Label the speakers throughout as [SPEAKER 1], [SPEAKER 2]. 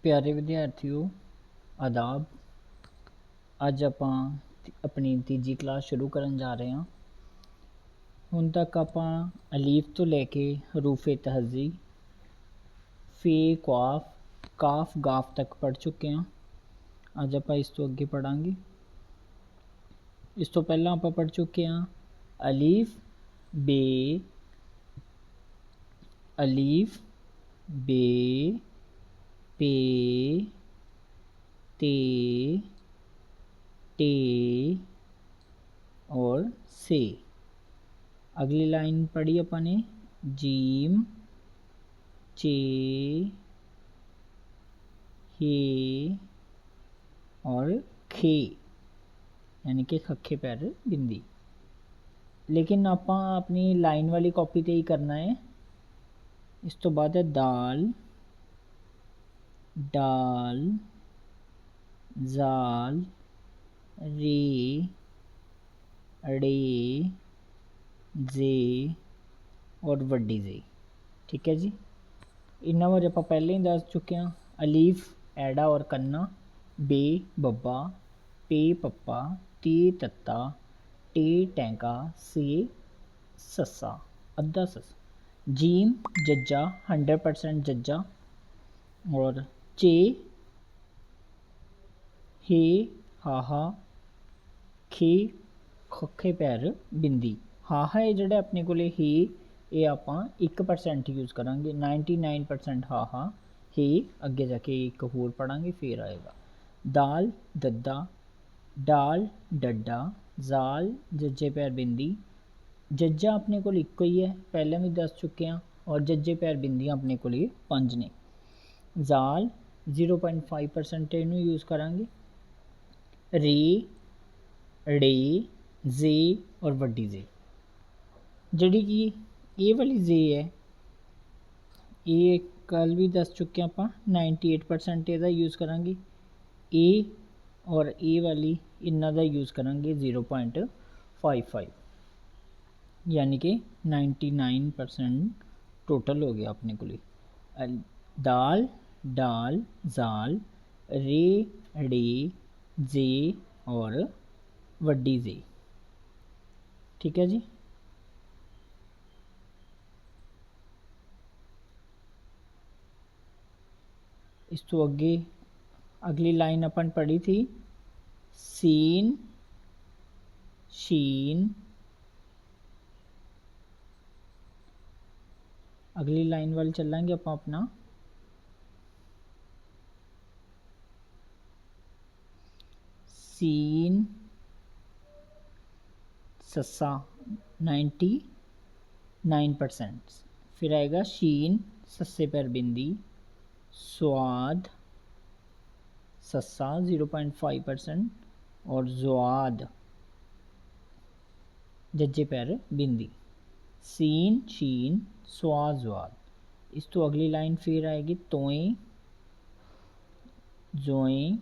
[SPEAKER 1] प्यारे विद्यार्थियों आदाब। ਅੱਜ ਆਪਾਂ ਆਪਣੀ ਤੀਜੀ ਕਲਾਸ ਸ਼ੁਰੂ ਕਰਨ ਜਾ ਰਹੇ ਹਾਂ। ਹੁਣ ਤੱਕ ਆਪਾਂ ਅਲੀਫ ਤੋਂ ਲੈ ਕੇ ਹਰੂਫੇ ਤਹਜ਼ੀ ਫੇ ਕਾਫ ਕਾਫ ਗਾਫ ਤੱਕ ਪੜ੍ਹ ਚੁੱਕੇ ਹਾਂ। ਅੱਜ ਆਪਾਂ ਇਸ ਤੋਂ ਅੱਗੇ ਪੜਾਂਗੇ। ਇਸ ਤੋਂ ਪਹਿਲਾਂ ਆਪਾਂ ਪੜ੍ਹ ਚੁੱਕੇ ਹਾਂ ਅਲੀਫ ਬੇ ਪੇ ते टे और से। अगली लाइन पढ़ी अपने जीम चे हे और खे यानी कि खखे पैर बिंदी। लेकिन आप अपनी लाइन वाली कॉपी ते ही करना है। इस तो बाद है दाल डाल जाल रे अड़े जे और वड्डी जे। ठीक है जी, इन्ना बारे आप पहले ही दस चुके हैं। अलीफ ऐड़ा और कन्ना, बे बब्बा, पे पप्पा, ते तत्ता, टे टैंका, से सस्सा अद्धा सस्सा, जीम जज्जा 100% जज्जा और चे हे हाहा खे खखे पैर बिंदी। हाहा है जोड़ा अपने को हे ये आप 1% यूज़ करांगे, 99% हाहा हे अगे जाके एक होर पढ़ांगे फिर आएगा। दाल दद्दा डाल डड्डा जाल जज्जे पैर बिंदी। जज्जा अपने को इको ही है, पहले भी दस चुके हैं और जज्जे पैर बिंदियाँ अपने को 5 ने। जाल 0.5% इनू यूज़ करांगे। रे ड़े जे और वड्डी जे जड़ी कि ये वाली जे है ये कल भी दस चुके हैं आप 98% ਇਹਦਾ यूज़ करांगे। ए और ए वाली इन्ना ਦਾ यूज़ करांगे 0.55 यानी कि 99% टोटल हो गया अपने को। दाल डाल जाल रे ड़े जे और वड्डी जे। ठीक है जी, इस तो अगे अगली लाइन अपन पढ़ी थी सीन शीन। अगली लाइन वाल चलेंगे आप अपना सीन सस्सा 99%, फिर आएगा शीन सस्से पैर बिंदी, स्वाद सस्सा 0.5% और ज़्वाद जज्जे पैर बिंदी। सीन शीन स्वाद ज़्वाद। इस तो अगली लाइन फिर आएगी तोए जोए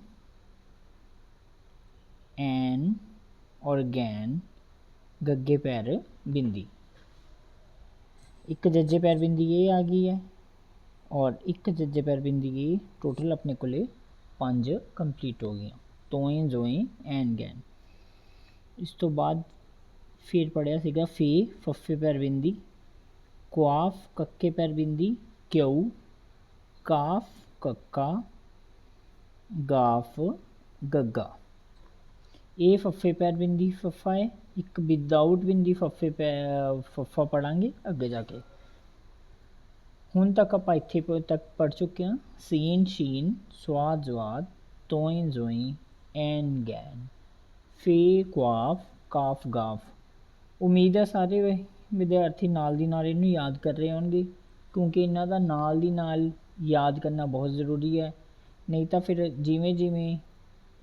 [SPEAKER 1] एन और गैन गग्गे पैर बिंदी। एक जज्जे पैर बिंदी ये आ गई है और एक जज्जे पैर बिंदी ये टोटल अपने को 5 कंप्लीट हो गया। तोए जोए एन गैन। इस तो बाद फिर पढ़िया सीगा फे फफे पैर बिंदी, क्वाफ कक्के पैर बिंदी, क्यू काफ कक्का, गाफ गग्गा। ए फफे पैर बिंदी फफा है, एक विदाउट बिंदी फफे फफा पढ़ांगे अगे जाके। हुण तक आप इत्थे तक पढ़ चुके हैं सीन शीन स्वाद ज़्वाद तोए जोए एन गैन फे क्वाफ काफ गाफ। उम्मीद है सारे विद्यार्थी नाल दी नाल इनू याद कर रहे होंगे, क्योंकि इन्हां दा नाल दी नाल याद करना बहुत ज़रूरी है। नहीं तो फिर जिमें जिमें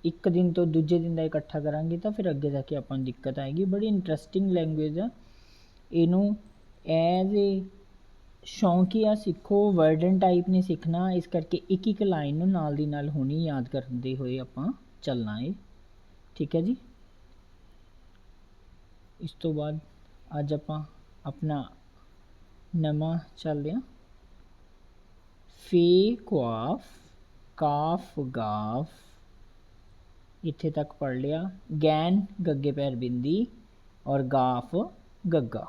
[SPEAKER 1] एक दिन तो दूजे दिन का इकट्ठा करांगे तो फिर अगे जाके अपन दिक्कत आएगी। बड़ी इंटरस्टिंग लैंग्वेज है, इनू एज ए शौकिया सीखो, वर्ड एंड टाइप नहीं सीखना। इस करके एक एक लाइन नाल दी नाल होनी याद करते हुए आपां चलना है। ठीक है जी, इस तो बाद अज आपां अपना नवा चलते हैं फे क्वाफ काफ गाफ, इत्थे तक पढ़ लिया। गैन गग्गे पैर बिंदी और गाफ गग्गा।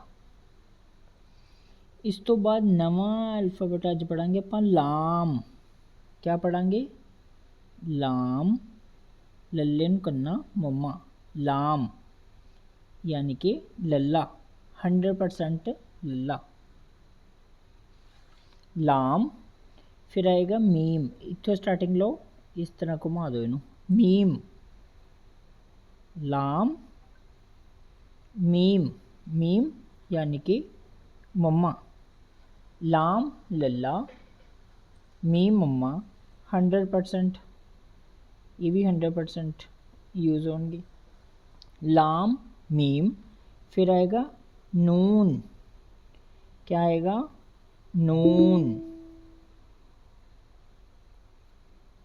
[SPEAKER 1] इस तो बाद नवा अल्फाबेट अज पढ़ांगे आपां लाम। क्या पढ़ांगे? लाम, लल्ले नूं कन्ना मम्मा, लाम यानी कि लल्ला, 100% लल्ला, लाम। फिर आएगा मीम, इत्थों स्टार्टिंग लो, इस तरह घुमा दो इनू, मीम, लाम मीम, मीम यानी कि मम्मा, लाम लल्ला, मीम मम्मा, 100%, ये भी 100% यूज़ होंगे। लाम मीम। फिर आएगा नून, क्या आएगा? नून,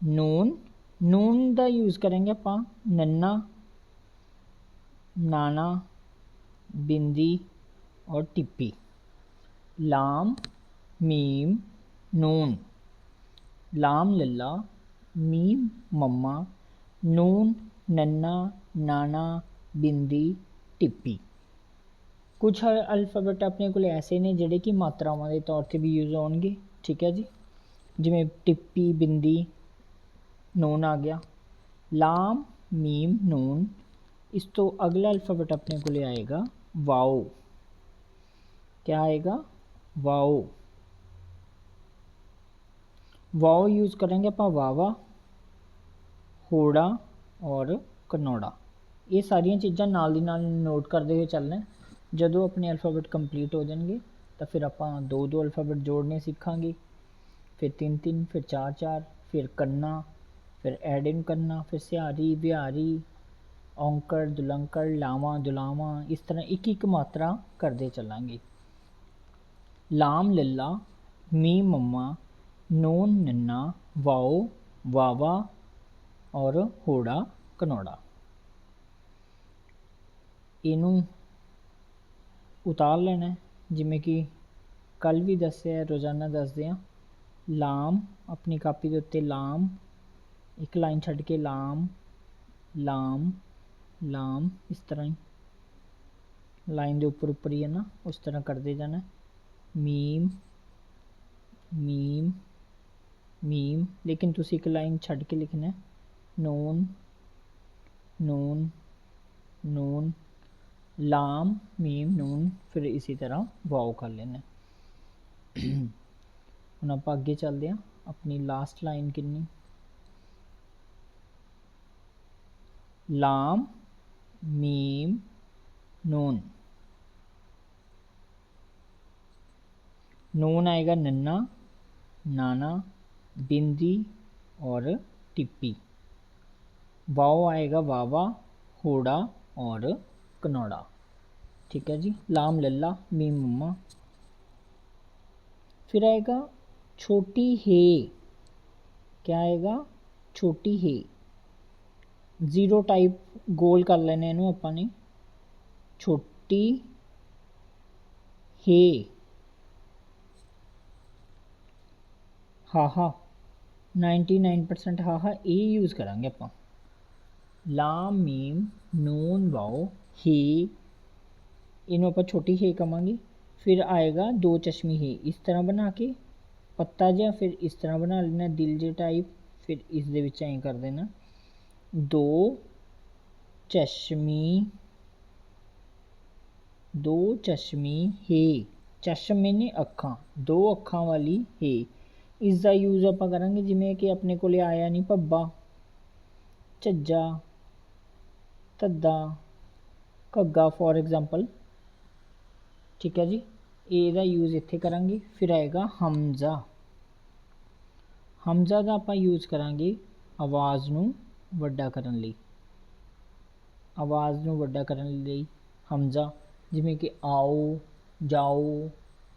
[SPEAKER 1] नून, नून का यूज़ करेंगे ਆਪਾਂ नन्ना, नाना, बिंदी और टिप्पी। लाम मीम नून, लाम लल्ला, मीम मम्मा, नून नन्ना, नाना, बिंदी, टिप्पी। कुछ अल्फाबेट अपने को ऐसे ने जिहड़े कि मात्रावां के तौर पर भी यूज़ होणगे, ठीक है जी। जिवें टिप्पी, बिंदी, नून आ गया। लाम मीम नून। इस तो अगला अल्फाबेट अपने को आएगा वाओ। क्या आएगा? वाओ, वाओ यूज़ करेंगे आप वावा, होड़ा और कनौड़ा। ये सारिया चीज़ां नाल दी नाल नोट करते हुए चलना। जदों अपने अल्फाबेट कंप्लीट हो जाएंगे तो फिर आप 2-2 अल्फाबेट जोड़ने सीखांगे, फिर 3-3, फिर 4-4, फिर कन्ना, फिर एडिंग करना, फिर स्यारी, बिहारी, औंकड़, दुलंकड़, लावां, दुलावां, इस तरह एक एक मात्रा करते चलांगे। लाम लल्ला, मीम मम्मा, नून नन्ना, वाओ वावा और होड़ा कनौड़ा। इनू उतार लेना है, जिमें कि कल भी दस्सिया, रोज़ाना दसदे हैं। लाम अपनी कापी के उत्ते लाम, एक लाइन छड्ड के लाम, लाम, लाम, इस तरह ही लाइन के उपर उपर ही है ना, उस तरह करते जाना। मीम मीम मीम, लेकिन तुसी एक लाइन छड्ड के लिखना है। नून नून नून, लाम मीम नून, फिर इसी तरह वाओ कर लेना। हुण आप अगे चलते हैं। अपनी लास्ट लाइन किन्नी? लाम मीम नून, नून आएगा नन्ना, नाना, बिंदी और टिप्पी। वाओ आएगा वावा, होड़ा और कनौड़ा, ठीक है जी। लाम लल्ला, मीम मम्मा। फिर आएगा छोटी हे। क्या आएगा? छोटी हे। 0 टाइप गोल कर लेने इनू आपां ने। छोटी हे, हाहा, 99% हाहा ए यूज़ करांगे आपां। लाम मीम नून वाओ हे, इनू आप छोटी हे कवांगे। फिर आएगा 2 चश्मी हे, इस तरह बना के पत्ता जिहा, फिर इस तरह बना लेना दिल जे टाइप, फिर इस दे विच ऐं कर देना 2 चश्मी, 2 चश्मी हे। चश्मे ने अखां, 2 अखां वाली हे। इसका यूज़ आप करांगे जिमें कि अपने को आया नहीं भब्बा, झज्जा, धद्दा, घग्गा फॉर एग्जाम्पल, ठीक है जी। ਇਹਦਾ यूज़ इत्थे करांगे। फिर आएगा हमजा। हमजा का आप यूज़ करांगे आवाज़ नूं वड्डा करन लई, आवाज़ नूं वड्डा करन लई हमजा, जिमें कि आओ, जाओ,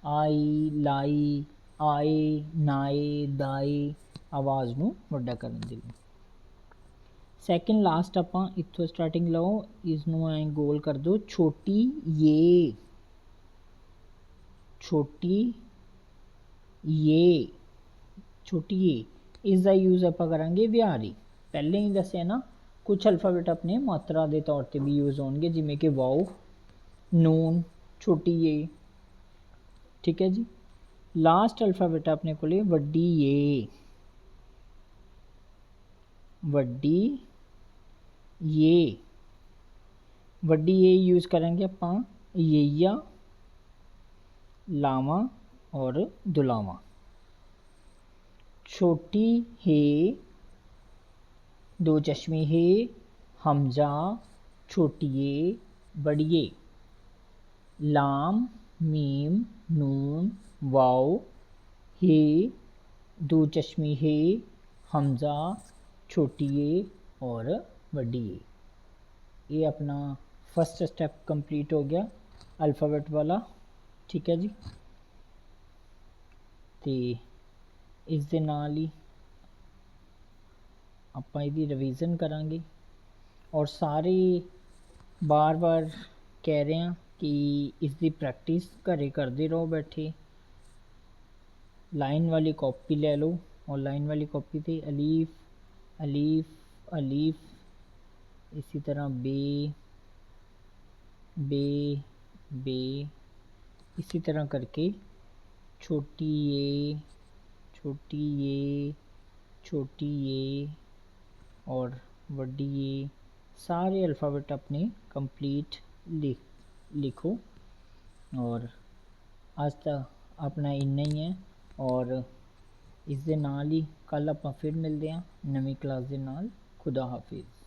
[SPEAKER 1] आई, लाई, आए, नाए, दाए, आवाज़ नूं वड्डा करन दे लई। सैकेंड लास्ट आपां इत्थों स्टार्टिंग लो, इसनूं ऐं गोल कर दो छोटी ये, छोटी ये, छोटी ये। ਇਸ ਦਾ ਯੂਜ਼ ਆਪਾਂ ਕਰਾਂਗੇ ਵਿਹਾਰੀ। ਪਹਿਲੇ ਹੀ ਦੱਸਿਆ ਨਾ, ਕੁਝ ਅਲਫਾਬੈਟ ਆਪਣੇ ਮਾਤਰਾ ਦੇ ਤੌਰ ਤੇ ਵੀ ਯੂਜ਼ ਹੋਣਗੇ, ਜਿਵੇਂ ਕਿ ਵਾਓ, ਨੂਨ, ਛੋਟੀ ਏ। ਠੀਕ ਹੈ ਜੀ। ਲਾਸਟ ਅਲਫਾਬੈਟ ਆਪਣੇ ਕੋਲੇ ਵੱਡੀ ਏ, ਵੱਡੀ ਏ। ਵੱਡੀ ਏ यूज़ करेंगे ਆਪਾਂ ਯਈਆ, लावा और दुलावा। छोटी हे, दो चश्मे हे, हमजा, छोटिए, बड़िए। लाम, मीम, नून, वाओ, हे, दो चश्मे हे, हमजा, छोटिए और बड़िए। ये अपना फर्स्ट स्टेप कंप्लीट हो गया अल्फ़ाबेट वाला। ठीक है जी। तो इस दे नाल ही आपां इहदी रिवीजन करांगे और सारे बार बार कह रहे हैं कि इसकी प्रैक्टिस घरे करते रहो बैठे। लाइन वाली कॉपी ले लो और लाइन वाली कॉपी से अलीफ अलीफ अलीफ, इसी तरह बे बे बे, इसी तरह करके छोटी ए, छोटी ए, छोटी ए और बड़ी ए, सारे अल्फ़ाबेट अपने कंप्लीट लिखो। और आज तक अपना इन्ना ही है और इस दे नाल ही कल आपां फिर मिलते हैं नवीं क्लास दे नाल। खुदा हाफिज़।